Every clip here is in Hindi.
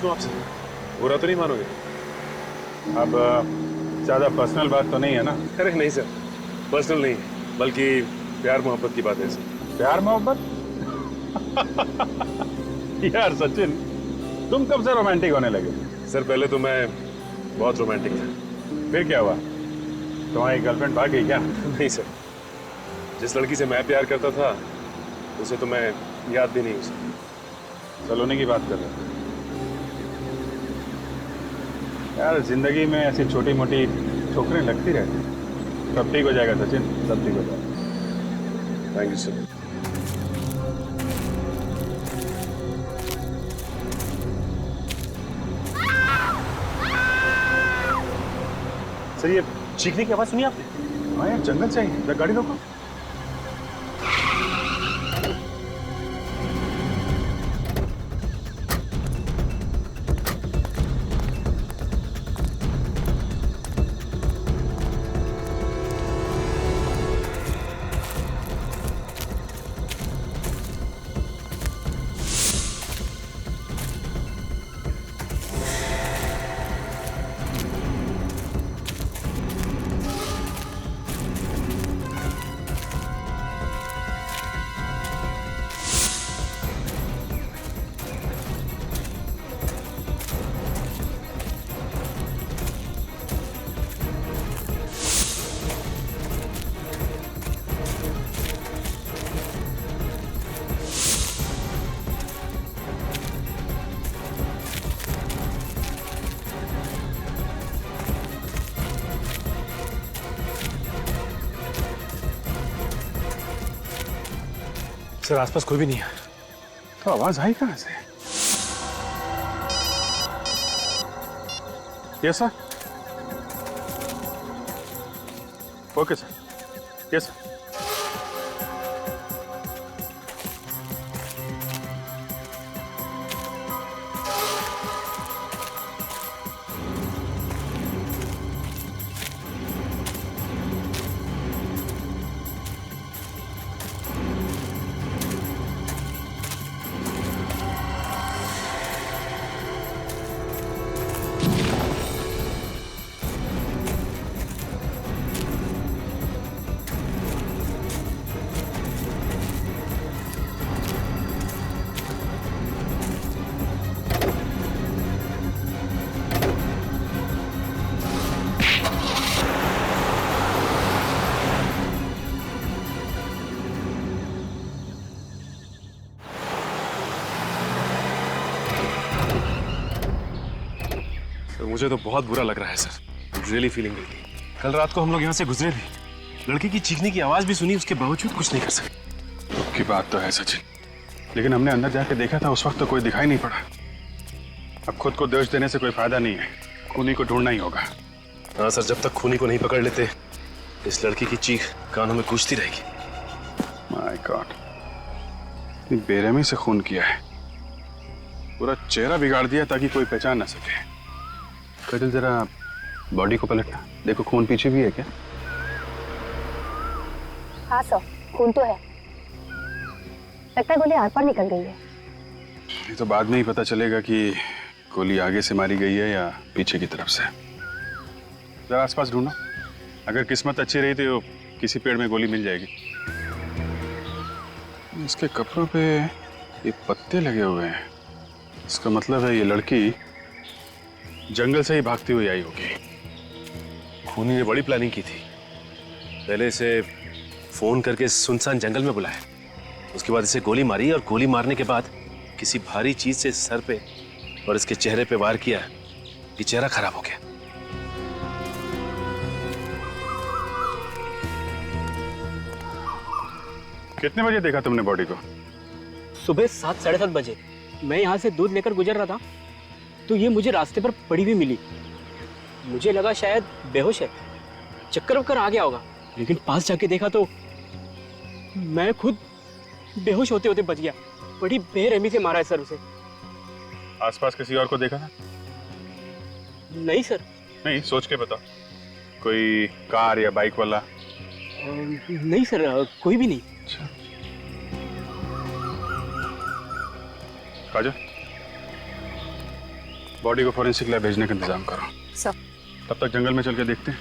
लूं आपसे? बुरा तो नहीं मानोगे? अब ज्यादा पर्सनल बात तो नहीं है ना? अरे नहीं सर, पर्सनल नहीं, बल्कि प्यार मोहब्बत की बात है सर। प्यार मोहब्बत? यार सचिन, तुम कब से रोमांटिक होने लगे? सर पहले तो मैं बहुत रोमांटिक था। फिर क्या हुआ? तुम्हारी गर्लफ्रेंड भाग गई क्या? नहीं सर, जिस लड़की से मैं प्यार करता था उसे तो मैं याद भी नहीं उसे। सलोनी की बात कर रहे हो? यार जिंदगी में ऐसी छोटी मोटी ठोकरें लगती रहती हैं। सब ठीक हो जाएगा सचिन, सब ठीक हो जाएगा। Thank you sir. सर ये चीखने की आवाज सुनी आपने? हाँ यार, जंगल से आई। गाड़ी रोको। सर आसपास कोई भी नहीं है। तो आवाज आई कहां से? Yes sir. Okay sir. Yes sir. मुझे तो बहुत बुरा लग रहा है सर, रियली फीलिंग गिल्टी। कल रात को हम लोग यहाँ से गुजरे भी, लड़की की चीखने की आवाज भी सुनी, उसके बावजूद कुछ नहीं कर सके। आपकी बात तो है सचिन, लेकिन हमने अंदर जाके देखा था, उस वक्त तो कोई दिखाई नहीं पड़ा। अब खुद को दोष देने से कोई फायदा नहीं है, खूनी को ढूंढना ही होगा। हाँ सर, जब तक खूनी को नहीं पकड़ लेते इस लड़की की चीख कानों में गूंजती रहेगी। माय गॉड, इतनी बेरहमी से खून किया है, पूरा चेहरा बिगाड़ दिया ताकि कोई पहचान ना सके। कजल जरा बॉडी को पलटना, देखो खून पीछे भी है क्या? हाँ सर, खून तो है, लगता है गोली आर पार निकल गई है। ये तो बाद में ही पता चलेगा कि गोली आगे से मारी गई है या पीछे की तरफ से। जरा आसपास ढूंढो, अगर किस्मत अच्छी रही तो किसी पेड़ में गोली मिल जाएगी। इसके कपड़ों पे ये पत्ते लगे हुए हैं, इसका मतलब है ये लड़की जंगल से ही भागती हुई आई होगी। खूनी ने बड़ी प्लानिंग की थी, पहले इसे फोन करके सुनसान जंगल में बुलाया, उसके बाद इसे गोली मारी और गोली मारने के बाद किसी भारी चीज से सर पे और इसके चेहरे पे वार किया, ये चेहरा खराब हो गया। कितने बजे देखा तुमने बॉडी को? सुबह 7 साढ़े 7 बजे मैं यहाँ से दूध लेकर गुजर रहा था तो ये मुझे रास्ते पर पड़ी हुई मिली। मुझे लगा शायद बेहोश है, चक्कर वक्कर आ गया होगा, लेकिन पास जाके देखा तो मैं खुद बेहोश होते होते बच गया। बड़ी बेरहमी से मारा है सर उसे। आसपास किसी और को देखा था? नहीं सर। नहीं, सोच के बताओ, कोई कार या बाइक वाला? नहीं सर, कोई भी नहीं। अच्छा, काजल बॉडी को फॉरेंसिक लैब भेजने का इंतजाम करो। सर। तब तक जंगल में चल के देखते हैं,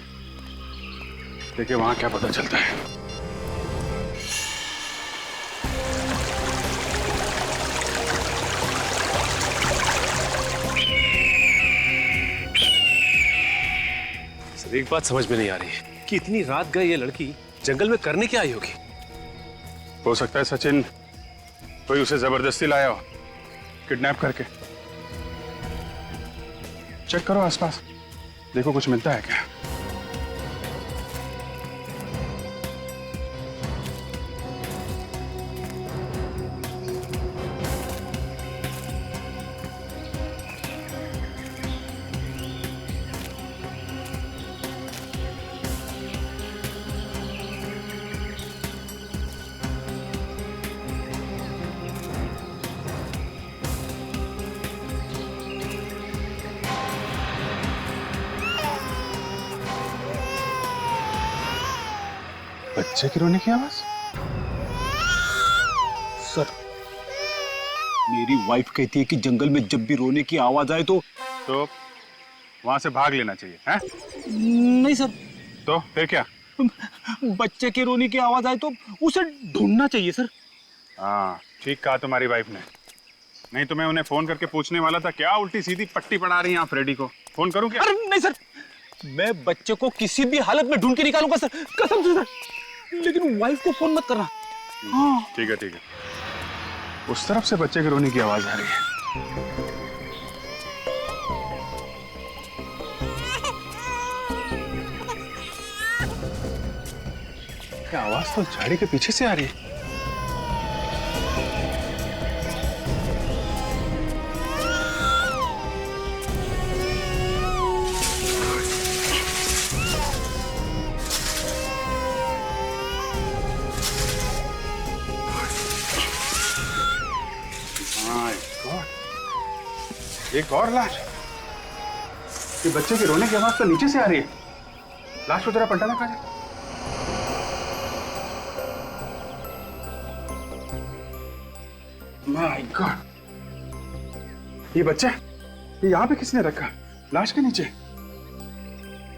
देखिए वहां क्या पता चलता है। सर एक बात समझ में नहीं आ रही है कि इतनी रात गए ये लड़की जंगल में करने क्या आई होगी। हो सकता है सचिन कोई उसे जबरदस्ती लाया हो, किडनैप करके। चेक करो आसपास, देखो कुछ मिलता है क्या। बच्चे की रोने की आवाज? सर, मेरी वाइफ कहती है कि जंगल में जब भी रोने की आवाज आए तो वहां से भाग लेना चाहिए, हैं? नहीं सर, तो फिर क्या? बच्चे के रोने की आवाज आए तो उसे ढूंढना चाहिए सर। हाँ ठीक कहा तुम्हारी वाइफ ने। नहीं तो मैं उन्हें फोन करके पूछने वाला था, क्या उल्टी सीधी पट्टी पड़ा रही हैं आप फ्रेडी को। फोन करूं क्या? अरे नहीं सर, मैं बच्चे को किसी भी हालत में ढूंढ के निकालूंगा सर, कसम से सर, लेकिन वाइफ को फोन मत करना। हाँ ठीक है ठीक है। उस तरफ से बच्चे के रोने की आवाज आ रही है। क्या आवाज तो झाड़ी के पीछे से आ रही है। एक और लाश। ये बच्चे के रोने की आवाज तो नीचे से आ रही है। लाश को जरा पलटाना कहा जाए। माय गॉड, ये बच्चा ये यहाँ पे किसने रखा? लाश के नीचे।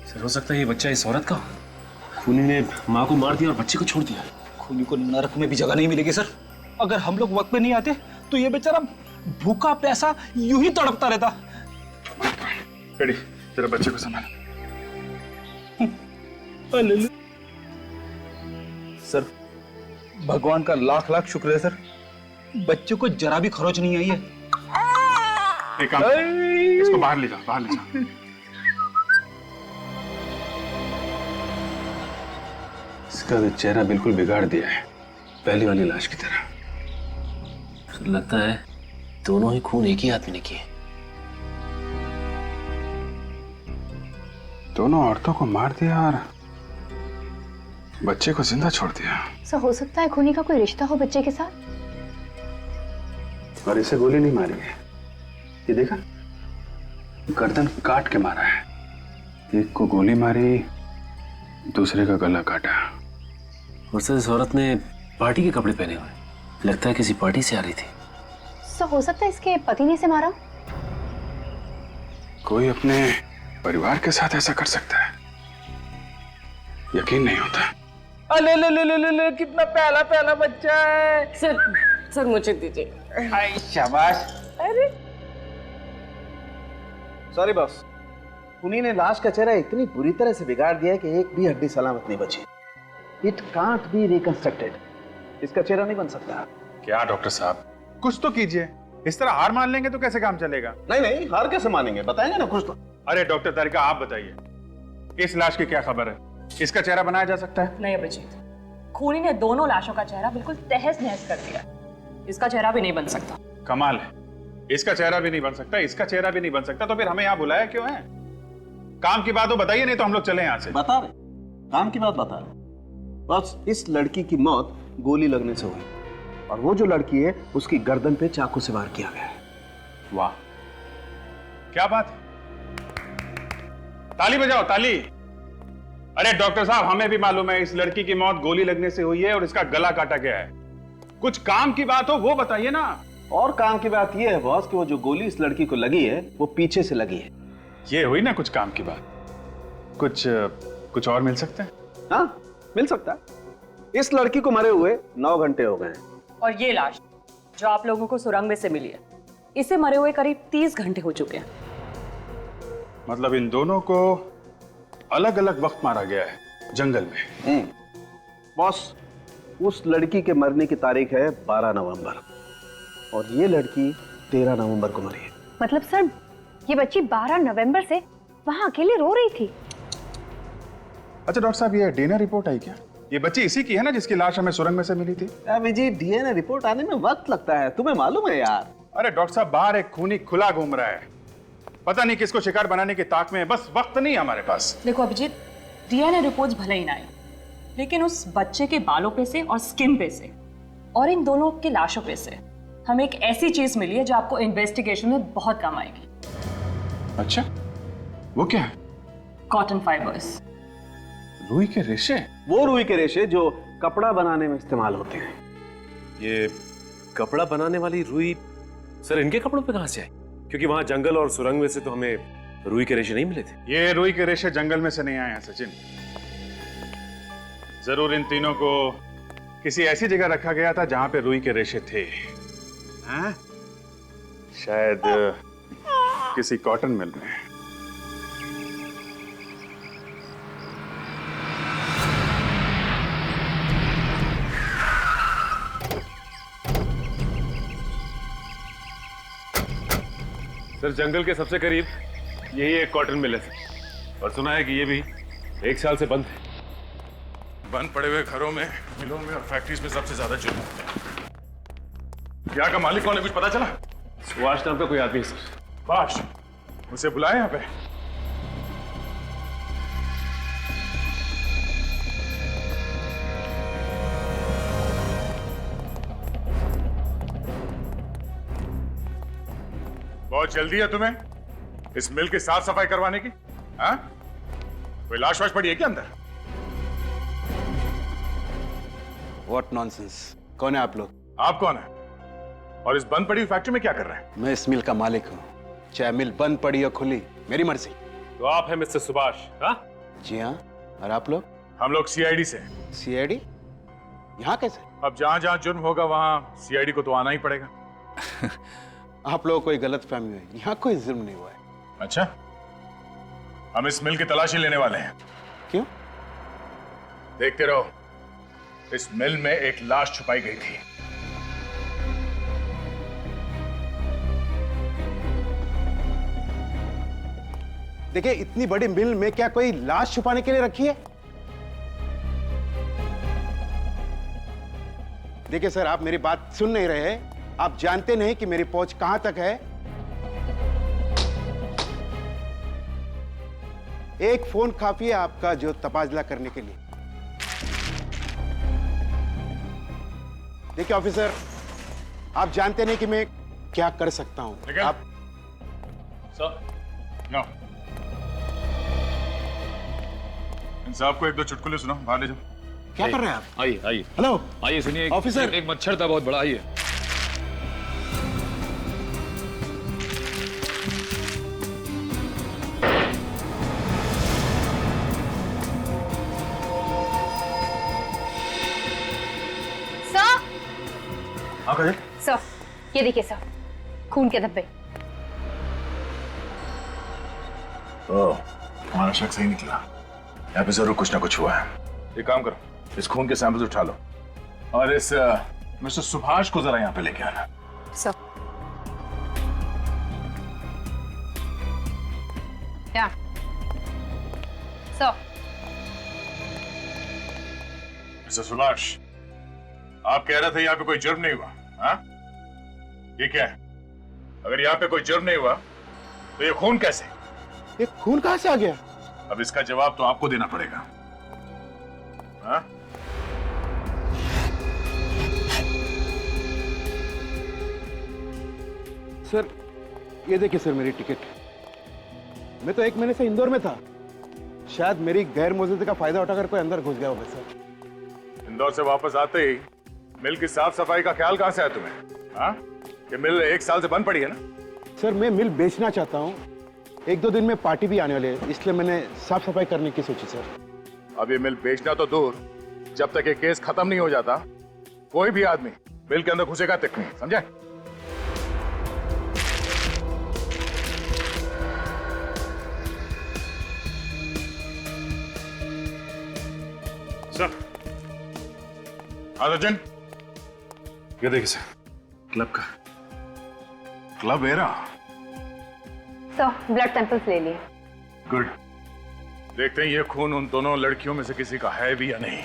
सर हो सकता है ये बच्चा इस औरत का, खूनी ने माँ को मार दिया और बच्चे को छोड़ दिया। खूनी को नरक में भी जगह नहीं मिलेगी सर। अगर हम लोग वक्त पे नहीं आते तो ये बेचारा भूखा प्यासा यूं ही तड़पता रहता। रेडी, तेरा बच्चे को संभाल। सर भगवान का लाख लाख शुक्र है सर, बच्चे को जरा भी खरोच नहीं आई है। एक काम, इसको बाहर ले जाओ, बाहर ले जाओ। इसका तो चेहरा बिल्कुल बिगाड़ दिया है, पहली वाली लाश की तरह। लगता है दोनों ही खून एक ही आदमी ने किए। दोनों औरतों को मार दिया और बच्चे को जिंदा छोड़ दिया। सर हो सकता है खूनी का कोई रिश्ता हो बच्चे के साथ। और इसे गोली नहीं मारी है, ये देखा, गर्दन काट के मारा है। एक को गोली मारी, दूसरे का गला काटा। और सर इस औरत ने पार्टी के कपड़े पहने हुए, लगता है किसी पार्टी से आ रही थी। सर हो सकता है इसके पति ने इसे मारा। कोई अपने परिवार के साथ ऐसा कर सकता है? यकीन नहीं होता। अले ले ले ले ले ले, कितना प्याला प्याला बच्चा है। सर मुझे दीजिए। हाय शाबाश। अरे सॉरी बॉस, उन्हीं ने लाश का चेहरा इतनी बुरी तरह से बिगाड़ दिया है कि एक भी हड्डी सलामत नहीं बची। It can't be reconstructed. इसका चेहरा नहीं बन सकता। क्या डॉक्टर साहब, कुछ तो कीजिए। इस तरह हार मान लेंगे तो कैसे काम चलेगा? नहीं नहीं, हार कैसे मानेंगे, बताएंगे ना कुछ तो। अरे डॉक्टर तारिका, आप बताइए, इस लाश की क्या खबर है? इसका चेहरा बनाया जा सकता है? नहीं अभिजीत, खूनी ने दोनों लाशों का चेहरा बिल्कुल तहस नहस कर दिया। इसका चेहरा भी नहीं बन सकता। कमाल है, इसका चेहरा भी नहीं बन सकता, इसका चेहरा भी नहीं बन सकता, तो फिर हमें यहाँ बुलाया क्यों है? काम की बात हो बताइए, नहीं तो हम लोग चले यहाँ से। बता रहे, काम की बात बता रहे। बस इस लड़की की मौत गोली लगने से हुई, और वो जो लड़की है उसकी गर्दन पे चाकू से वार किया गया है। वाह, क्या बात है, ताली बजाओ ताली। अरे डॉक्टर साहब, हमें भी मालूम है इस लड़की की मौत गोली लगने से हुई है और इसका गला काटा गया है। कुछ काम की बात हो वो बताइए ना। और काम की बात यह है बॉस कि वो जो गोली इस लड़की को लगी है वो पीछे से लगी है। ये हुई ना कुछ काम की बात। कुछ और मिल सकते हैं? हाँ, मिल सकता है। इस लड़की को मरे हुए 9 घंटे हो गए हैं। और ये लाश जो आप लोगों को सुरंग में से मिली है, इसे मरे हुए करीब 30 घंटे हो चुके हैं। मतलब इन दोनों को अलग अलग वक्त मारा गया है जंगल में। बॉस, उस लड़की के मरने की तारीख है 12 नवंबर और ये लड़की 13 नवंबर को मरी है। मतलब सर, ये बच्ची 12 नवंबर से वहां अकेले रो रही थी। अच्छा डॉक्टर साहब, ये डीएनए रिपोर्ट आई क्या? ये बच्ची इसी की है ना जिसकी लाश हमें सुरंग में से मिली थी? विजय, डीएनए रिपोर्ट आने में वक्त लगता है, तुम्हें मालूम है यार। अरे डॉक्टर साहब, बाहर एक खूनी खुला घूम रहा है, पता नहीं किसको शिकार बनाने की ताक में है, बस वक्त नहीं है हमारे पास। देखो अभिजीत, डीएनए रिपोर्ट्स भले ही ना आए, लेकिन उस बच्चे के बालों पे से और स्किन पे से और इन दोनों की लाशों पे से हमें एक ऐसी चीज मिली है जो आपको इन्वेस्टिगेशन में बहुत काम आएगी। अच्छा, वो क्या है? Cotton fibres. रुई के रेशे? वो रुई के रेशे जो कपड़ा बनाने में इस्तेमाल होते हैं। ये कपड़ा बनाने वाली रुई सर इनके कपड़ों पे कहां से आई? क्योंकि वहां जंगल और सुरंग में से तो हमें रुई के रेशे नहीं मिले थे। ये रुई के रेशे जंगल में से नहीं आए हैं सचिन। जरूर इन तीनों को किसी ऐसी जगह रखा गया था जहां पे रुई के रेशे थे। हाँ? शायद किसी कॉटन मिल में। सर जंगल के सबसे करीब यही एक कॉटन मिल है और सुना है कि ये भी 1 साल से बंद है। बंद पड़े हुए घरों में, मिलों में और फैक्ट्रीज में सबसे ज्यादा जुर्म होता है। यहाँ का मालिक कौन है, कुछ पता चला? सुभाष नाम का कोई आदमी है सर। बाश, उसे बुलाए यहाँ पे। बहुत जल्दी है तुम्हें इस मिल की साफ सफाई करवाने की? हाँ? कोई लाश वाश पड़ी है क्या अंदर? What nonsense? कौन है आप लोग? आप कौन है और इस बंद पड़ी हुई फैक्ट्री में क्या कर रहे हैं? मैं इस मिल का मालिक हूँ, चाहे मिल बंद पड़ी या खुली, मेरी मर्जी। तो आप हैं मिस्टर सुभाष? हाँ जी हाँ। और आप लोग? हम लोग सीआईडी से। सीआईडी? यहाँ कैसे? अब जहां जहां जुर्म होगा वहां सीआईडी को तो आना ही पड़ेगा। आप लोगों को कोई गलत फहमी है, यहाँ कोई जुर्म नहीं हुआ है। अच्छा, हम इस मिल की तलाशी लेने वाले हैं। क्यों? देखते रहो, इस मिल में एक लाश छुपाई गई थी। देखिए, इतनी बड़ी मिल में क्या कोई लाश छुपाने के लिए रखी है? देखिए सर, आप मेरी बात सुन नहीं रहे। आप जानते नहीं कि मेरी पहुंच कहां तक है। एक फोन काफी है आपका जो तबादला करने के लिए। देखिए ऑफिसर, आप जानते नहीं कि मैं क्या कर सकता हूं। आप सर, नो। इन साहब को 1-2 चुटकुले सुनाओ, बाहर ले जाओ। क्या कर रहे हैं आप? आइए आइए हेलो आइए, सुनिए। ऑफिसर। एक मच्छर था बहुत बड़ा, आइए। सर, हाँ कहे? सर, ये देखिए सर, खून के धब्बे। ओह, हमारा शक सही निकला। यहाँ पे जरूर कुछ ना कुछ हुआ है। एक काम करो, इस खून के सैंपल्स उठा लो और इस मिस्टर सुभाष को जरा यहाँ पे लेके आना। सर, क्या सर? मिस्टर सुभाष, आप कह रहे थे यहाँ पे कोई जुर्म नहीं हुआ, हाँ? ये क्या है? अगर यहाँ पे कोई जुर्म नहीं हुआ तो ये खून कैसे? ये खून कहां से आ गया? अब इसका जवाब तो आपको देना पड़ेगा, हाँ? सर, ये देखिए सर, मेरी टिकट। मैं तो 1 महीने से इंदौर में था। शायद मेरी गैर मौजूदगी का फायदा उठाकर कोई अंदर घुस गया होगा सर। इंदौर से वापस आते ही मिल की साफ सफाई का ख्याल कहां से आया तुम्हें, हाँ? कि मिल 1 साल से बंद पड़ी है ना। सर मैं मिल बेचना चाहता हूँ, 1-2 दिन में पार्टी भी आने वाली है, इसलिए मैंने साफ सफाई करने की सोची सर। अब ये मिल बेचना तो दूर, जब तक ये केस खत्म नहीं हो जाता कोई भी आदमी मिल के अंदर घुसेगा तक नहीं, समझे? सर अर्जुन, ये देखिए सर, क्लब का। Club era. Sir blood samples ले लिए। गुड। देखते हैं ये खून उन दोनों लड़कियों में से किसी का है भी या नहीं।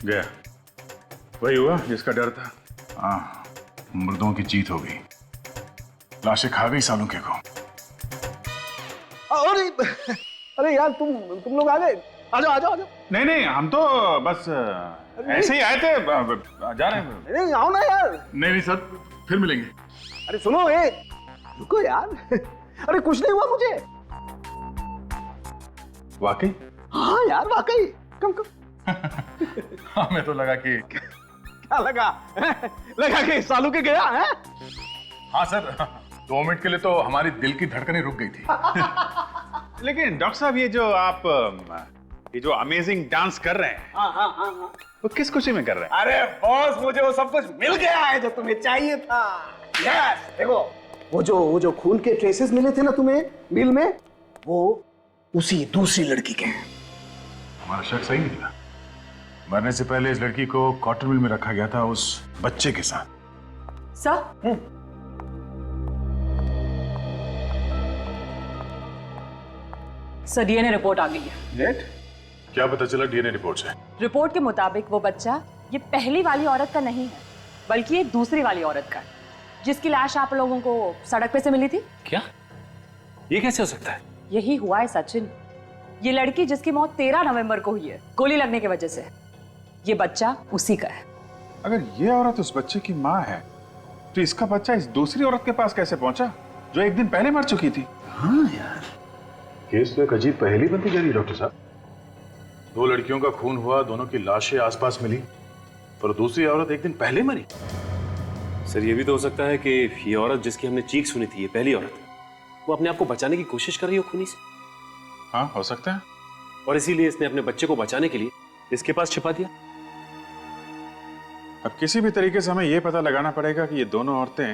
गया, वही हुआ जिसका डर था। हाँ, मुर्दों की जीत हो गई, लाशें खा गई सालों के को। अरे यार तुम लोग आ गए, आ जाओ आ जाओ आ जाओ। नहीं नहीं, हम तो बस ऐसे ही आए थे, जा रहे हैं। नहीं आओ ना यार। नहीं नहीं सर, फिर मिलेंगे। अरे सुनो, ए रुको यार। अरे कुछ नहीं हुआ मुझे। वाकई? हाँ यार वाकई। कम कम। हमें तो लगा कि क्या लगा? लगा कि सालू के गया है? हाँ सर, 2 मिनट के लिए तो हमारी दिल की धड़कनें रुक गई थी। लेकिन डॉक्टर साहब, ये जो अमेजिंग डांस कर रहे हैं, हाँ। वो किस खुशी में कर रहे हैं? अरे बॉस, मुझे वो सब कुछ मिल गया है जो तुम्हें चाहिए था। यस, देखो वो जो खून के ट्रेसेस मिले थे ना तुम्हें मिल में, वो उसी दूसरी लड़की के हैं। हमारा शक सही निकला। मरने से पहले इस लड़की को कॉटन मिल में रखा गया था उस बच्चे के साथ। सर सर डीएनए रिपोर्ट आ गई है। क्या पता चला डीएनए रिपोर्ट से? रिपोर्ट के मुताबिक वो बच्चा ये पहली वाली औरत का नहीं है, बल्कि ये दूसरी वाली औरत का है, जिसकी लाश आप लोगों को सड़क पे से मिली थी। क्या? ये कैसे हो सकता है? यही हुआ है सचिन। ये लड़की जिसकी मौत 13 नवंबर को हुई है गोली लगने की वजह से, ये बच्चा उसी का है। अगर ये औरत उस बच्चे की माँ है, तो इसका बच्चा इस दूसरी औरत के पास कैसे पहुंचा जो 1 दिन पहले मर चुकी थी? हाँ यार, केस तो एक अजीब पहेली बनती जा रही है डॉक्टर साहब। 2 लड़कियों का खून हुआ, दोनों की लाशें आसपास मिली, पर दूसरी औरत 1 दिन पहले मरी। सर ये भी तो हो सकता है कि ये औरत जिसकी हमने चीख सुनी थी, ये पहली औरत, वो अपने आप को बचाने की कोशिश कर रही हो खूनी से। हाँ, हो सकता है। और इसीलिए इसने अपने बच्चे को बचाने के लिए इसके पास छिपा दिया। अब किसी भी तरीके से हमें यह पता लगाना पड़ेगा कि ये दोनों औरतें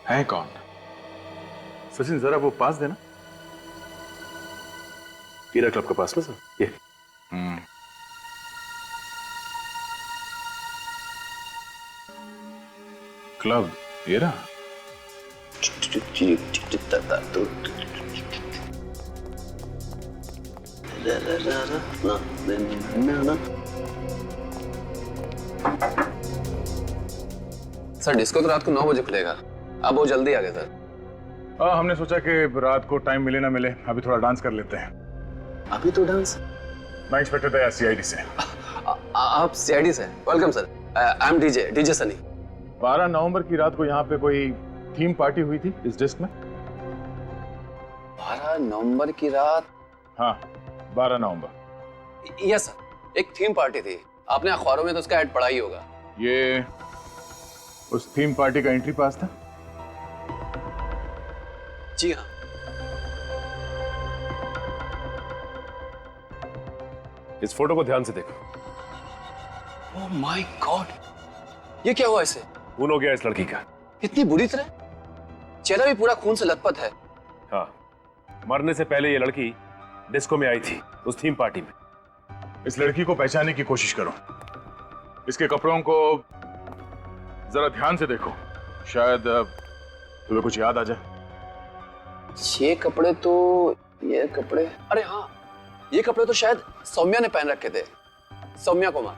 हैं कौन। सचिन जरा वो पास देना। हीरा क्लब के पास में सर, ये। क्लब हीरा? सर डिस्को तो रात को 9 बजे खुलेगा, आप बहुत जल्दी आ गए सर। हमने सोचा कि रात को टाइम मिले ना मिले, अभी थोड़ा डांस कर लेते हैं। अभी तो डांस? मैं इंस्पेक्टर था सीआईडी से। आप सीआईडी से? Welcome sir, I am DJ Sunny. 12 नवंबर की रात को यहाँ पे कोई थीम पार्टी हुई थी इस डिस्क में। 12 नवंबर की रात? हाँ 12 नवंबर। यस सर, एक थीम पार्टी थी, आपने अखबारों में तो उसका ऐड पढ़ा ही होगा। ये उस थीम पार्टी का एंट्री पास था? जी हाँ। इस फोटो को ध्यान से देखो। ओह माय गॉड, ये क्या हुआ इसे? खून हो गया इस लड़की का। इतनी बुरी तरह? चेहरा भी पूरा खून से लथपथ है। हाँ, मरने से पहले ये लड़की डिस्को में आई थी, उस थीम पार्टी में। इस लड़की को पहचानने की कोशिश करो, इसके कपड़ों को जरा ध्यान से देखो, शायद तुम्हें कुछ याद आ जाए। ये कपड़े अरे हाँ, ये कपड़े तो शायद सौम्या ने पहन रखे थे। सौम्या कुमार।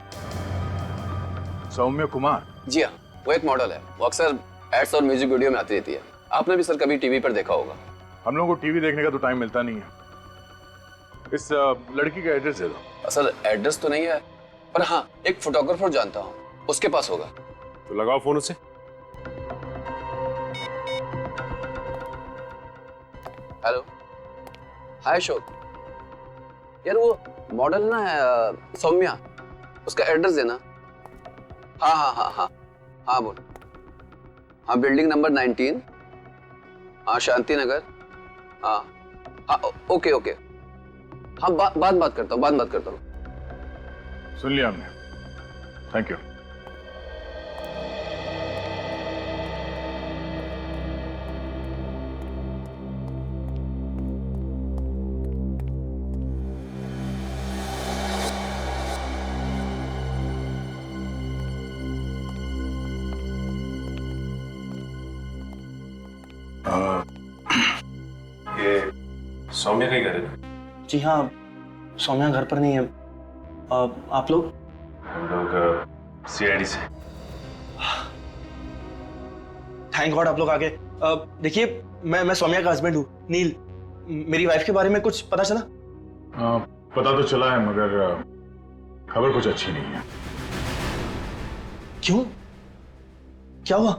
सौम्या कुमार? जी हाँ, वो एक मॉडल है, वो अक्सर एड्स और म्यूजिक वीडियो में आती रहती है। आपने भी सर कभी टीवी पर देखा होगा। हम लोगों को टीवी देखने का तो टाइम मिलता नहीं है। इस लड़की का एड्रेस दे दो। सर एड्रेस तो नहीं है, पर हाँ, एक फोटोग्राफर जानता हूँ, उसके पास होगा। तो लगाओ फोन उससे। हेलो, हाय अशोक। यार वो मॉडल ना है सौम्या, उसका एड्रेस देना। हाँ हाँ हाँ हाँ हाँ बोल। हाँ बिल्डिंग नंबर 19, हाँ शांति नगर। हाँ हाँ ओके ओके। हाँ बात करता हूँ, बात करता हूँ। सुन लिया हमने, थैंक यू। ये सौम्या का ही घर है ना? जी हाँ, सौम्या घर पर नहीं है। आप लोग? हम लोग सीआईडी से। थैंक गॉड आप लोग आ गए। देखिए मैं सौम्या का हस्बैंड हूँ, नील। मेरी वाइफ के बारे में कुछ पता चला? पता तो चला है, मगर खबर कुछ अच्छी नहीं है। क्यों? क्या हुआ?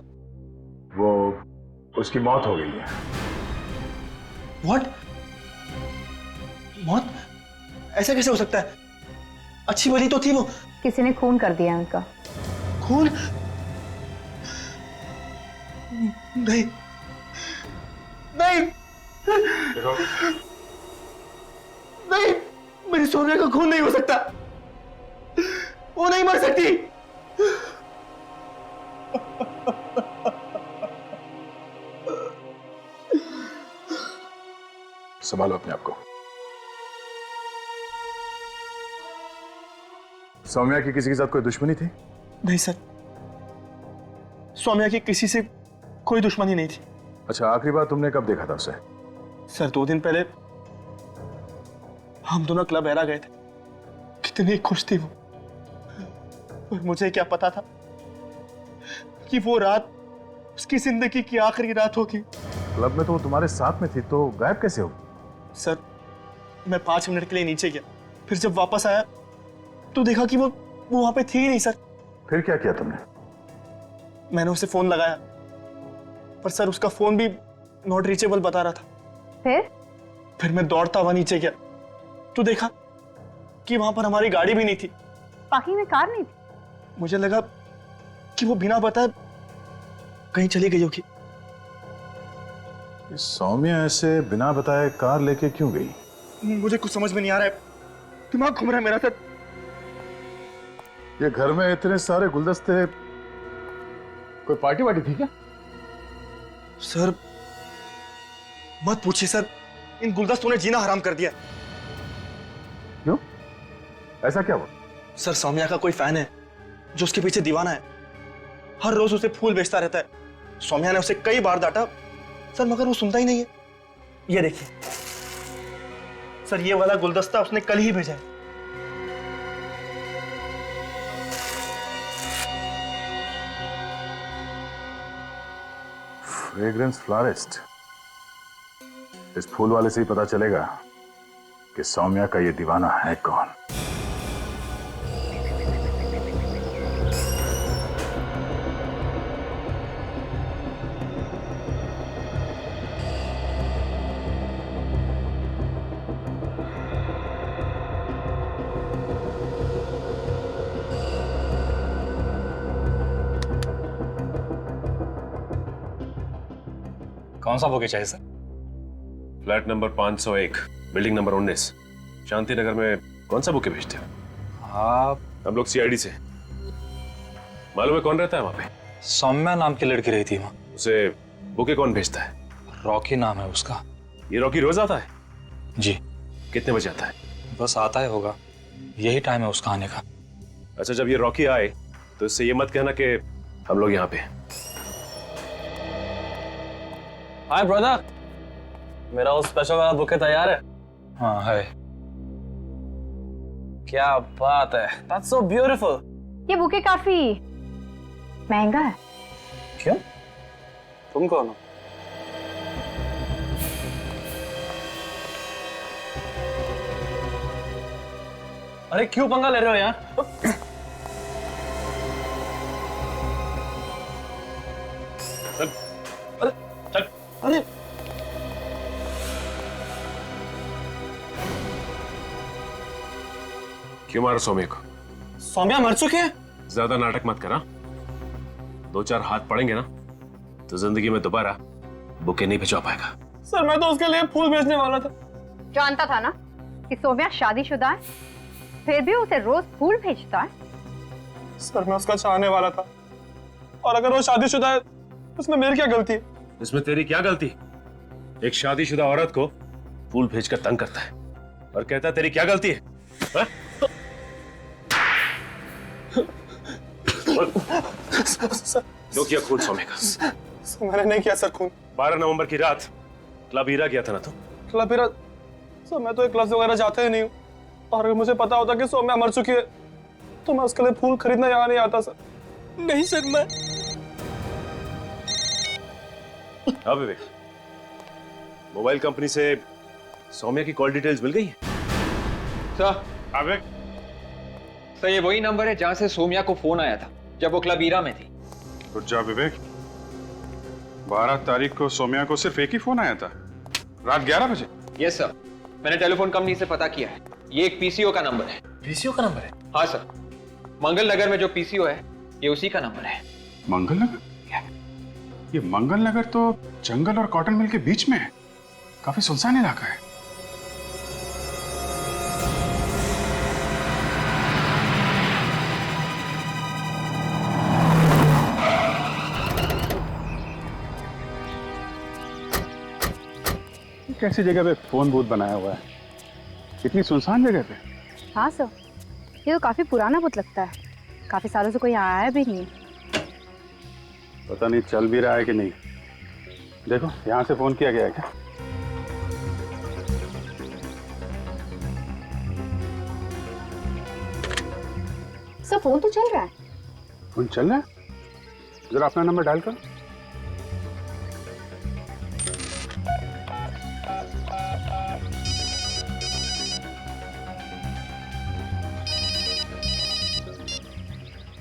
वो उसकी मौत हो गई है। व्हाट? मौत? ऐसा कैसे हो सकता है? अच्छी भली तो थी वो। किसी ने खून कर दिया उनका। खून? नहीं नहीं देखो, नहीं, मेरी सोनिया का खून नहीं हो सकता। वो नहीं मर सकती। संभालो अपने आप को। सौम्या की किसी के साथ कोई दुश्मनी थी? नहीं सर, सौम्या की किसी से कोई दुश्मनी नहीं थी। अच्छा, आखिरी बार तुमने कब देखा था उसे? सर 2 दिन पहले हम दोनों क्लब एरा गए थे। कितनी खुश थी वो, और मुझे क्या पता था कि वो रात उसकी जिंदगी की आखिरी रात होगी। क्लब में तो वो तुम्हारे साथ में थी, तो गायब कैसे हो? सर मैं 5 मिनट के लिए नीचे गया, फिर जब वापस आया तो देखा कि वो वहां पे थी ही नहीं। सर फिर क्या किया तुमने? मैंने उसे फोन लगाया, पर सर उसका फोन भी नॉट रीचेबल बता रहा था। फिर मैं दौड़ता हुआ नीचे गया तो देखा कि वहां पर हमारी गाड़ी भी नहीं थी। पार्किंग में कार नहीं थी। मुझे लगा कि वो बिना बताए कहीं चली गई होगी। सौम्या ऐसे बिना बताए कार लेके क्यों गई? मुझे कुछ समझ में नहीं आ रहा है, दिमाग घूम रहा है मेरा। सर ये घर में इतने सारे गुलदस्ते, कोई पार्टी वार्टी थी क्या? सर मत पूछिए सर, इन गुलदस्तों ने जीना हराम कर दिया। क्यों? ऐसा क्या हुआ? सर सौम्या का कोई फैन है जो उसके पीछे दीवाना है, हर रोज उसे फूल बेचता रहता है। सौम्या ने उसे कई बार डांटा सर, मगर वो सुनता ही नहीं है। ये देखिए सर, ये वाला गुलदस्ता उसने कल ही भेजा है। Fragrance florist. इस फूल वाले से ही पता चलेगा कि सौम्या का ये दीवाना है कौन। कौन सा बुके चाहिए sir? Flat number 501, building number 19, Shanti Nagar में कौन सा बुके भेजते हो? आप? हम लोग सीआईडी से। मालूम है कौन रहता है वहां पे? सौम्या नाम की लड़की रही थी वहां। उसे बुके कौन भेजता है? रॉकी नाम है उसका। ये रॉकी रोज आता है? जी। कितने बजे आता है? बस आता है होगा, यही टाइम है उसका आने का। अच्छा, जब ये रॉकी आए तो इससे ये मत कहना कि हम लोग यहाँ पे। हाय ब्रदर, मेरा वो स्पेशल वाला बुके तैयार है? हाँ है। क्या बात है, दैट्स सो ब्यूटीफुल। ये बुके काफी महंगा है। क्यों? तुम कौन हो? अरे क्यों पंगा ले रहे हो यार? चल अरे चल अरे क्यों मारा सौम्या को? सौम्या मर चुकी है। ज्यादा नाटक मत करा। 2-4 हाथ पड़ेंगे ना तो जिंदगी में दोबारा बुके नहीं भिजवा पाएगा। सर मैं तो उसके लिए फूल भेजने वाला था। जानता था ना कि सौम्या शादीशुदा है, फिर भी उसे रोज फूल भेजता है। सर मैं उसका चाहने वाला था, और अगर वो शादीशुदा है उसमें मेरी क्या गलती है? इसमें तेरी क्या गलती? एक शादीशुदा औरत को फूल भेजकर तंग करता है और कहता है तेरी क्या गलती है? हा? जो किया खून सौम्या का? मैंने नहीं किया सर खून। 12 नवंबर की रात क्लब हीरा गया था ना तू? क्लब हीरा? सर मैं तो एक क्लब वगैरह जाते ही नहीं हूँ, और अगर मुझे पता होता कि सौम्या मर चुकी है तो मैं उसके लिए फूल खरीदना यहाँ नहीं आता सर। नहीं सर मैं। हाँ विवेक, मोबाइल कंपनी से सौम्या की कॉल डिटेल्स मिल गई है? सर हाँ विवेक। सर ये वही नंबर है जहां से सौम्या को फोन आया था जब वो क्लब हीरा में थी। रुक जा विवेक, 12 तारीख को सौम्या को सिर्फ एक ही फोन आया था, रात 11 बजे। यस सर, मैंने टेलीफोन कंपनी से पता किया है, ये एक पीसीओ का नंबर है। पीसीओ का नंबर है? हाँ सर, मंगल नगर में जो पीसीओ है ये उसी का नंबर है। मंगल नगर? ये मंगल नगर तो जंगल और कॉटन मिल के बीच में है, काफी सुनसान इलाका है। कैसी जगह पे फोन बूथ बनाया हुआ है, इतनी सुनसान जगह पे? हाँ सर, ये तो काफी पुराना बुत लगता है, काफी सालों से कोई यहाँ आया भी नहीं है। पता नहीं चल भी रहा है कि नहीं। देखो यहाँ से फोन किया गया है क्या? सर फोन तो चल रहा है। फोन चल रहा है? जरा अपना नंबर डायल करो।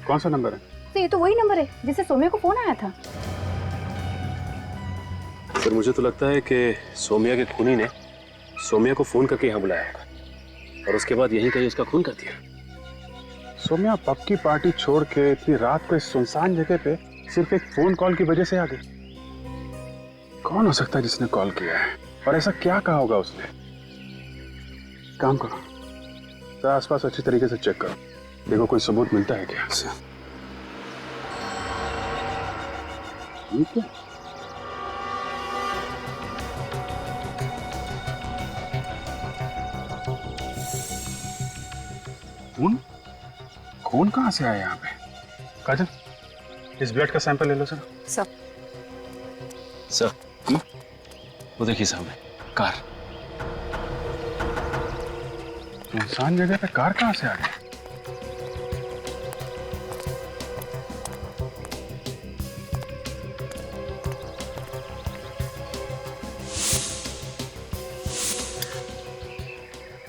कौन सा नंबर है? तो ये तो वही नंबर है जिससे सौम्या को फोन आया था। सर मुझे तो लगता है कि सौम्या के खूनी ने सौम्या को फोन करके यहाँ बुलाया होगा और उसके बाद यहीं कहीं उसका खून कर दिया। सौम्या पब की पार्टी छोड़ के इतनी रात को इस सुनसान जगह पे सिर्फ एक फोन कॉल की वजह से आ गई। कौन हो सकता है जिसने कॉल किया है, और ऐसा क्या कहा होगा उसने? काम करो, तो आसपास अच्छी तरीके से चेक करो, देखो कोई सबूत मिलता है क्या। ठीक है। खून? खून कहाँ से आया यहाँ पे? काजल, इस ब्लड का सैंपल ले लो सर। सर वो देखिए सामने कार। सुनसान जगह पे कार कहाँ से आ गई?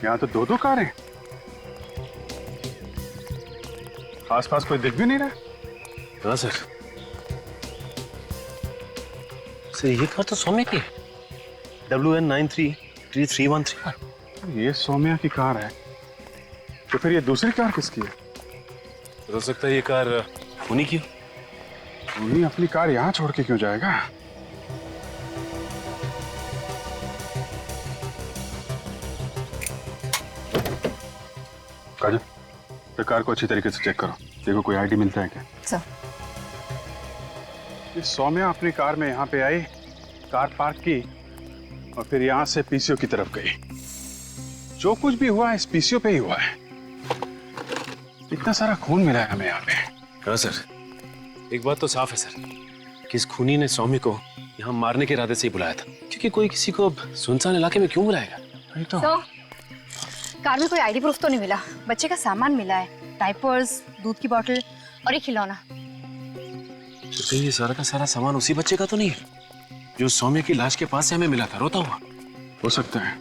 यहाँ तो 2-2 कारें हैं। आसपास कोई दिख भी नहीं रहा। हाँ सर, ये कार तो सौम्या की है। WN933313। ये सौम्या की कार है, तो फिर ये दूसरी कार किसकी है? हो सकता है ये कार खूनी की हो। खूनी अपनी कार यहाँ छोड़ के क्यों जाएगा? काजल, तो कार को अच्छी तरीके से चेक करो, देखो कोई आईडी मिलता है क्या। सर ये सौम्या अपनी कार में यहाँ पे आई, कार पार्क की और फिर यहाँ से पीसीओ की तरफ गई। जो कुछ भी हुआ इस पीसीओ पे ही हुआ है। इतना सारा खून मिला है हमें यहाँ पे। हाँ सर, एक बात तो साफ है सर कि इस खूनी ने सौम्या को यहाँ मारने के इरादे से ही बुलाया था, क्योंकि कोई किसी को सुनसान इलाके में क्यों बुलाएगा? नहीं तो कार में कोई आईडी प्रूफ तो नहीं मिला, बच्चे का सामान मिला है, डायपर्स, दूध की बोतल और एक खिलौना। तो कहीं ये सारा का सारा सामान उसी बच्चे का तो नहीं है जो सौम्या की लाश के पास से हमें मिला था रोता हुआ? हो सकता है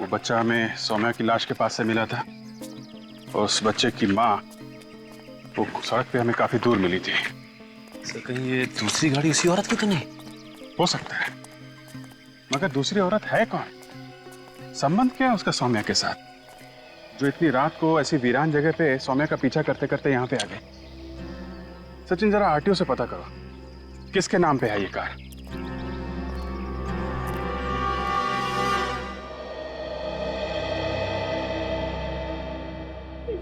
वो बच्चा हमें सौम्या की लाश के पास से मिला था, और उस बच्चे की माँ वो सड़क पे हमें काफी दूर मिली थी। सर कहीं ये दूसरी गाड़ी उसी औरत की तो नहीं? हो सकता है, मगर दूसरी औरत है कौन? संबंध क्या है उसका सौम्या के साथ, जो इतनी रात को ऐसी वीरान जगह पे सौम्या का पीछा करते करते यहाँ पे आ गए? सचिन, जरा आरटीओ से पता करो किसके नाम पे है ये कार।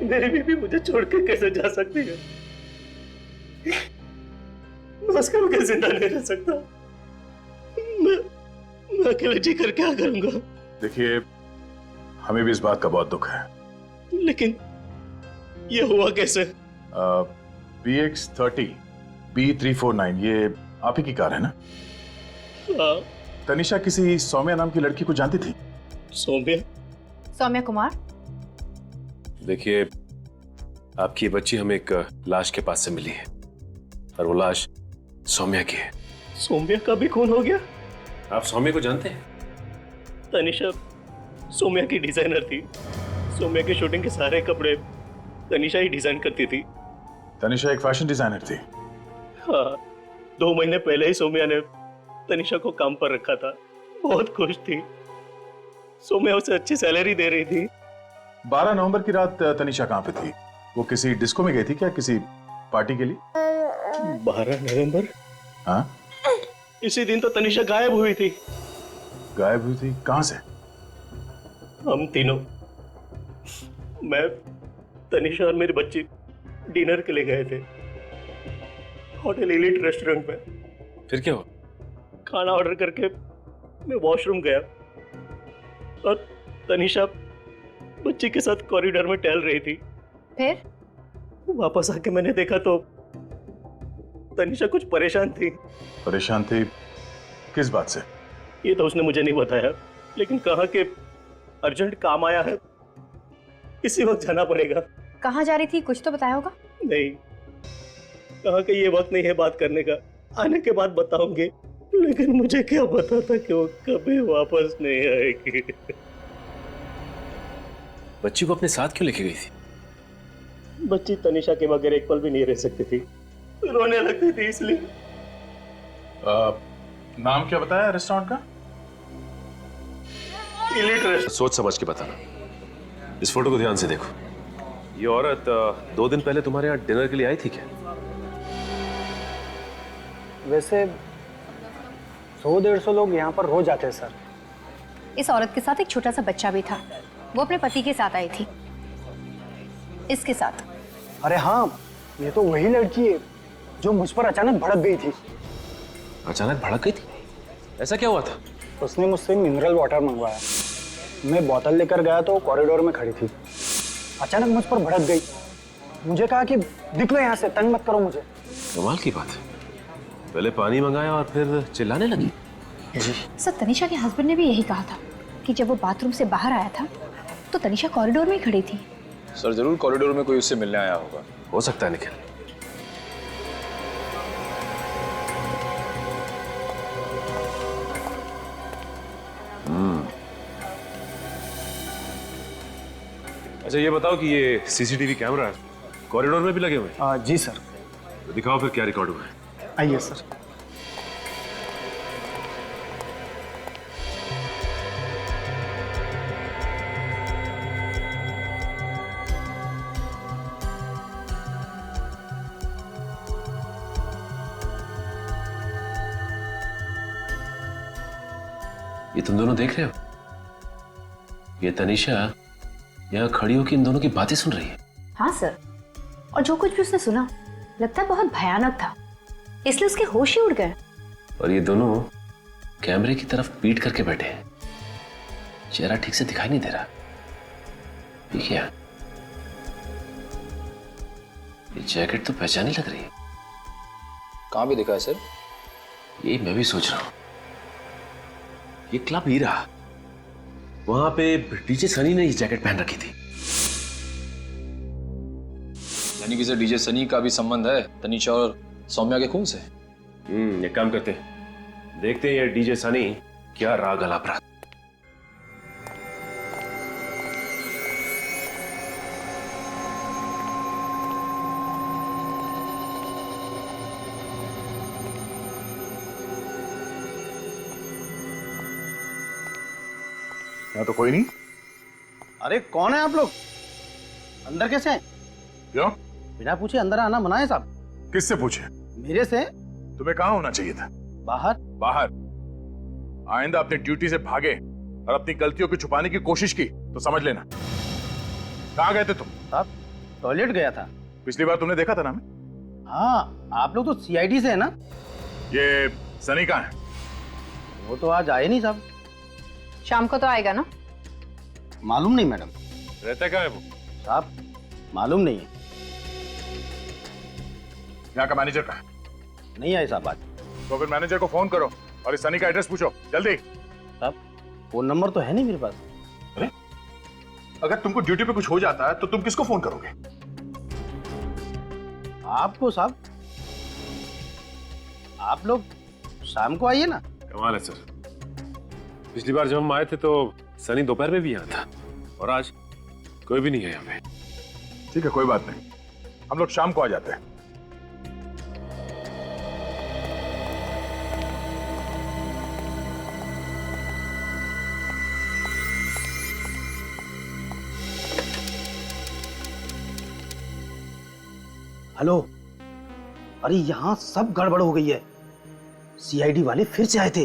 मेरी बीवी मुझे छोड़ के कैसे जा सकती है? मैं उसके बगैर जिंदा नहीं रह सकता। मैं अकेले जी कर क्या करूंगा? देखिए, हमें भी इस बात का बहुत दुख है, लेकिन ये हुआ कैसे? BX30 B349 ये आप ही की कार है ना? हाँ। तनिषा किसी सौम्या नाम की लड़की को जानती थी? सौम्या? सौम्या कुमार? देखिए, आपकी बच्ची हमें एक लाश के पास से मिली है और वो लाश सौम्या की है। सौम्या का भी खून हो गया? आप सौम्या को जानते हैं? तनिषा सौम्या की डिजाइनर थी। सौम्या की शूटिंग के सारे कपड़े तनिषा ही डिजाइन करती थी। तनिषा एक फैशन डिजाइनर थी? हाँ, 2 महीने पहले ही सौम्या ने तनिषा को काम पर रखा था। बहुत खुश थी। सौम्या उसे अच्छी सैलरी दे रही थी। 12 नवंबर की रात तनिषा कहाँ पे थी? वो किसी डिस्को में गई थी क्या, किसी पार्टी के लिए? 12 नवंबर? हाँ, इसी दिन तो तनिषा गायब हुई थी। गायब हुई थी? कहाँ से? हम तीनों, मैं, तनिषा और मेरी बच्ची डिनर के लिए गए थे होटल एलिट रेस्टोरेंट में। फिर क्या हुआ? खाना ऑर्डर करके मैं वॉशरूम गया और तनिषा बच्ची के साथ कॉरिडोर में टहल रही थी। फिर वापस आके मैंने देखा तो तनिषा कुछ परेशान थी। परेशान थी? किस बात से? ये तो उसने मुझे नहीं बताया, लेकिन कहा कि अर्जेंट काम आया है, इसी वक्त जाना पड़ेगा। कहाँ जा रही थी, कुछ तो बताया होगा? नहीं, कहा कि ये वक्त नहीं है बात करने का, आने के बाद बताऊंगे। लेकिन मुझे क्या पता था कि वो कभी वापस नहीं आएगी। बच्ची को अपने साथ क्यों लेके गई थी? बच्ची तनिषा के बगैर एक पल भी नहीं रह सकती थी, रोने लगती थी इसलिए। नाम क्या बताया रेस्टोरेंट का? Elite restaurant. सोच समझ के बताना। इस फोटो को ध्यान से देखो। ये औरत 2 दिन पहले तुम्हारे यहाँ डिनर के लिए आई थी क्या? वैसे 100-150 लोग यहाँ पर रोज आते हैं सर। इस औरत के साथ एक छोटा सा बच्चा भी था। वो अपने पति के साथ आई थी, इसके साथ। अरे हाँ, ये तो वही लड़की है जो मुझ पर अचानक भड़क गई थी। अचानक भड़क गई थी? ऐसा क्या हुआ था? उसने मुझसे मिनरल वाटर मंगवाया। मैं बोतल लेकर गया तो कॉरिडोर में खड़ी थी। अचानक मुझ पर भड़क गई। मुझे कहा कि निकलो यहाँ से, तंग मत करो मुझे। कमाल की बात है, पहले पानी मंगाया और फिर चिल्लाने लगी। सर, तनिषा के हस्बैंड ने भी यही कहा था कि जब वो बाथरूम से बाहर आया था तो तनिषा कॉरिडोर में ही खड़ी थी। सर जरूर कॉरिडोर में कोई उससे मिलने आया होगा। हो सकता है निखिल। अच्छा ये बताओ कि ये सीसीटीवी कैमरा कॉरिडोर में भी लगे हुए हैं? जी सर। तो दिखाओ फिर क्या रिकॉर्ड हुआ है। आइए सर। ये तुम दोनों देख रहे हो? ये तनिषा यहाँ खड़ी होकर इन दोनों की बातें सुन रही है। हाँ सर, और जो कुछ भी उसने सुना लगता है बहुत भयानक था, इसलिए उसके होश ही उड़ गए। और ये दोनों कैमरे की तरफ पीट करके बैठे हैं, चेहरा ठीक से दिखाई नहीं दे रहा। ये क्या? ये जैकेट तो पहचानी लग रही है। कहाँ भी दिखा है सर? यही मैं भी सोच रहा हूँ। ये क्लब हीरा, वहां पे डीजे सनी ने ये जैकेट पहन रखी थी। यानी कि सर डीजे सनी का भी संबंध है तनिषा और सौम्या के खून से। एक काम करते हैं, देखते हैं ये डीजे सनी क्या राग अलाप रहा। यहाँ तो कोई नहीं। अरे कौन है आप लोग? अंदर कैसे हैं? क्यों? बिना पूछे अंदर आना मना है साहब। किससे पूछे? मेरे से। तुम्हें कहाँ होना चाहिए था? बाहर। बाहर? आइंदा अपनी ड्यूटी से भागे और अपनी गलतियों को छुपाने की कोशिश की तो समझ लेना। कहाँ गए थे तुम? साहब टॉयलेट गया था। पिछली बार तुमने देखा था ना हमें? हाँ, आप लोग तो सीआईडी से है ना? ये सनी कहाँ है? वो तो आज आए नहीं साहब। शाम को तो आएगा ना? मालूम नहीं मैडम। रहता कहाँ है वो? साहब मालूम नहीं है। यहाँ का मैनेजर कहाँ है? नहीं आए साहब आज। तो फिर मैनेजर को फोन करो और इस सनी का एड्रेस पूछो जल्दी। साहब फोन नंबर तो है नहीं मेरे पास। अरे अगर तुमको ड्यूटी पे कुछ हो जाता है तो तुम किसको फोन करोगे? आपको साहब। आप लोग शाम को आइए ना। कमाल है सर, पिछली बार जब हम आए थे तो सनी दोपहर में भी यहाँ था और आज कोई भी नहीं है यहाँ पे। ठीक है कोई बात नहीं, हम लोग शाम को आ जाते हैं। हेलो, अरे यहाँ सब गड़बड़ हो गई है। सीआईडी वाले फिर से आए थे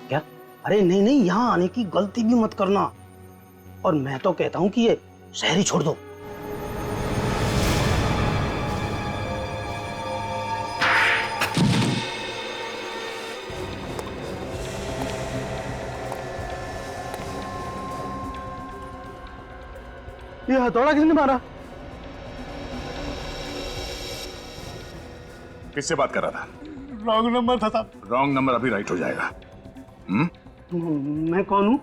क्या? अरे नहीं नहीं, यहाँ आने की गलती भी मत करना। और मैं तो कहता हूँ कि ये शहर ही छोड़ दो। ये हथौड़ा किसने मारा? किससे बात कर रहा था? रॉन्ग नंबर था साहब। रॉन्ग नंबर अभी राइट हो जाएगा। मैं कौन हूँ?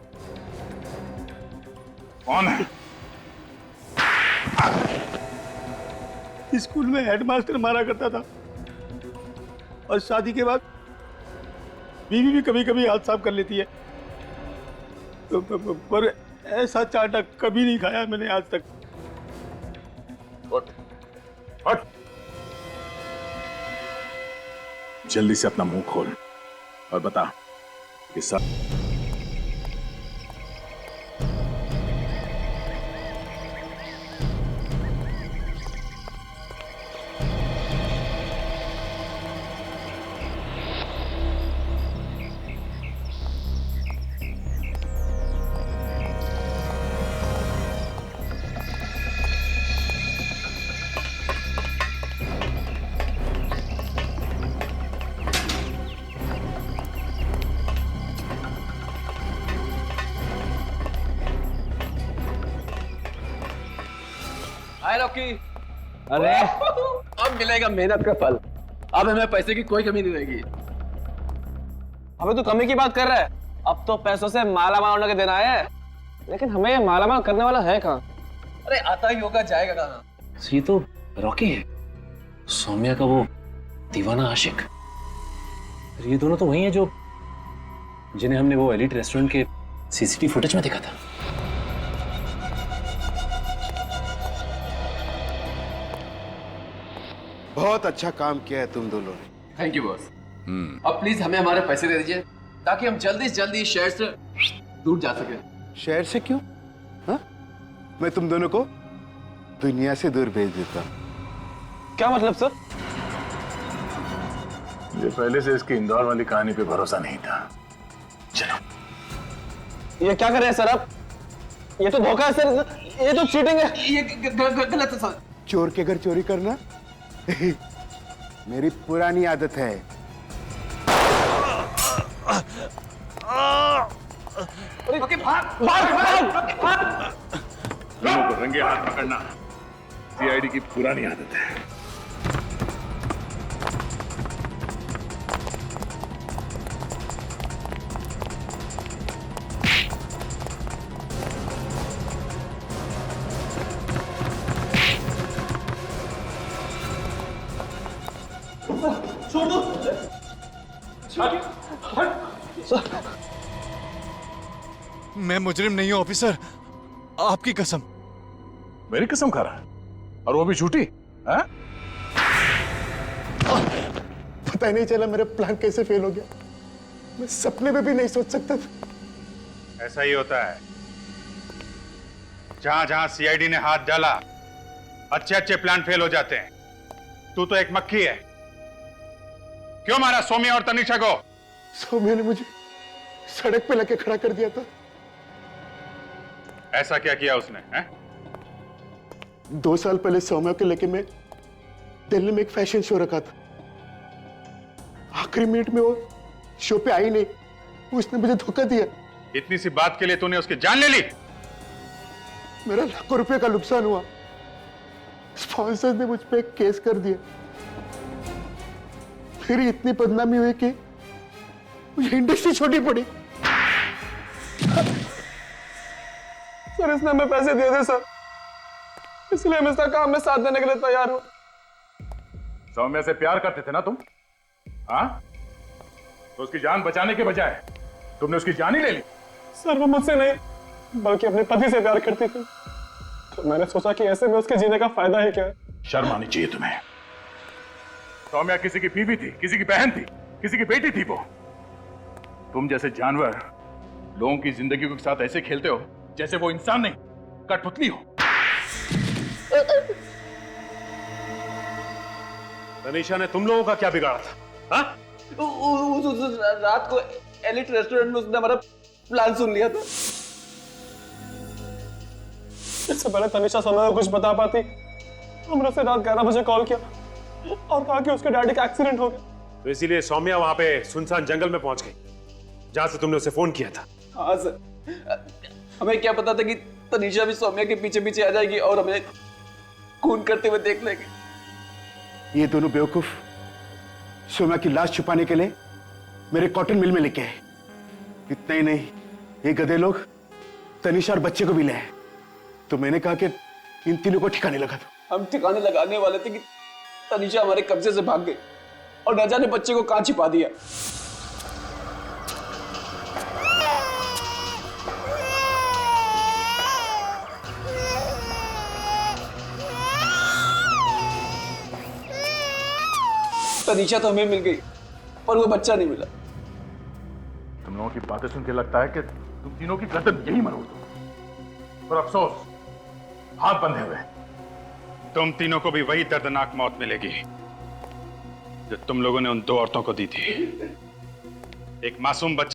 कौन है? स्कूल में हेडमास्टर मारा करता था और शादी के बाद बीवी भी कभी कभी हाथ साफ कर लेती है। पर ऐसा चाटा कभी नहीं खाया मैंने आज तक। हट। जल्दी से अपना मुंह खोल और बता कि सब हाय रॉकी। अरे अब मिलेगा मेहनत का फल। अब हमें पैसे की कोई कमी नहीं रहेगी। अबे तू कमी की बात कर रहा है? अब तो पैसों से माला माल होने के दिन आए हैं, लेकिन हमें ये माला माल करने वाला है कहाँ? अरे आता ही होगा, जाएगा कहाँ? ये तो रॉकी है, सौम्या का वो दीवाना आशिक। ये दोनों तो वही हैं जो जिन्हें हमने वो एलिट रेस्टोरेंट के सीसीटीवी फुटेज में देखा था। बहुत अच्छा काम किया है तुम दोनों ने। Thank you boss. अब प्लीज हमें हमारे पैसे दे दीजिए ताकि हम जल्दी से जल्दी इस शहर से दूर जा सके। शहर से क्यों? हाँ? मैं तुम दोनों को दुनिया से दूर भेज देता हूँ। क्या मतलब सर? मुझे पहले से इसकी इंदौर वाली कहानी पे भरोसा नहीं था। चलो। ये क्या कर रहे हैं सर आप? ये तो धोखा है सर, ये तो चीटिंग है। ये गलत है सर। चोर के घर चोरी करना मेरी पुरानी आदत है। ओके, भाग भाग भाग। लोगों को रंगे हाथ पकड़ना सीआईडी की पुरानी आदत है। छोड़ दो। मैं मुजरिम नहीं हूं ऑफिसर, आपकी कसम। मेरी कसम खा रहा है और वो भी झूठी? पता ही नहीं चला मेरा प्लान कैसे फेल हो गया। मैं सपने में भी नहीं सोच सकता था ऐसा ही होता है। जहां जहां सीआईडी ने हाथ डाला अच्छे अच्छे प्लान फेल हो जाते हैं। तू तो एक मक्खी है। क्यों मारा सौम्या और तनिषा को? सौम्या ने मुझे सड़क पे लेके खड़ा कर दिया था। ऐसा क्या किया उसने है? 2 साल पहले सौम्या को लेके मैं दिल्ली में एक फैशन शो रखा था। आखिरी मिनट में वो शो पे आई नहीं, उसने मुझे धोखा दिया। इतनी सी बात के लिए तूने उसकी जान ले ली? मेरा लाखों रुपए का नुकसान हुआ। स्पॉन्सर्स ने मुझ पे केस कर दिया। मेरी इतनी बदनामी हुई कि मुझे इंडस्ट्री छोड़ी पड़ी। सर इसने हमें पैसे दिए थे सर, इसलिए हम इसका काम में साथ देने के लिए तैयार हूं। सौम्या से प्यार करते थे ना तुम? हाँ? तो उसकी जान बचाने के बजाय तुमने उसकी जान ही ले ली। सर वो मुझसे नहीं बल्कि अपने पति से प्यार करती थी, तो मैंने सोचा कि ऐसे में उसके जीने का फायदा ही क्या है। शर्म आनी चाहिए तुम्हें। सौम्या किसी की बीवी थी, किसी की बहन थी, किसी की बेटी थी वो। तुम जैसे जानवर लोगों की जिंदगी के साथ ऐसे खेलते हो जैसे वो इंसान नहीं कठपुतली हो। तनीषा ने तुम लोगों का क्या बिगाड़ा था? हाँ? रात को एलिट रेस्टोरेंट में उसने हमारा प्लान सुन लिया था। इससे पहले तनिषा सौम्या को कुछ बता पाती, हमने उसे रात 11 बजे कॉल किया और कहा कि उसके डैडी का एक्सीडेंट हो गया। तो इसीलिए सौम्या वहां पे सुनसान जंगल में पहुंच गई जहां से तुमने उसे फोन किया था। हाँ सर, हमें क्या पता था कि तनिषा भी सौम्या के पीछे पीछे आ जाएगी और हमें खून करते हुए देख लेगी। ये दोनों बेवकूफ सौम्या की लाश छुपाने के लिए मेरे कॉटन मिल में लेके आए। इतना ही नहीं, ये गधे लोग तनिषा और बच्चे को भी ले आए। तो मैंने कहा कि इन तीनों को ठिकाने लगा दो। हम ठिकाने लगाने वाले थे कि तनिषा हमारे कब्जे से भाग गई और न जाने बच्चे को कहां छिपा दिया। तनिषा तो हमें मिल गई पर वो बच्चा नहीं मिला। तुम लोगों की बातें सुन के लगता है कि तुम तीनों की गर्दन यही मरोड़ दो, पर अफसोस हाथ बंधे हुए। तुम तीनों को भी वही दर्दनाक मौत मिलेगी जो तुम लोगों ने उन 2 औरतों को दी थी। एक मासूम बच्चा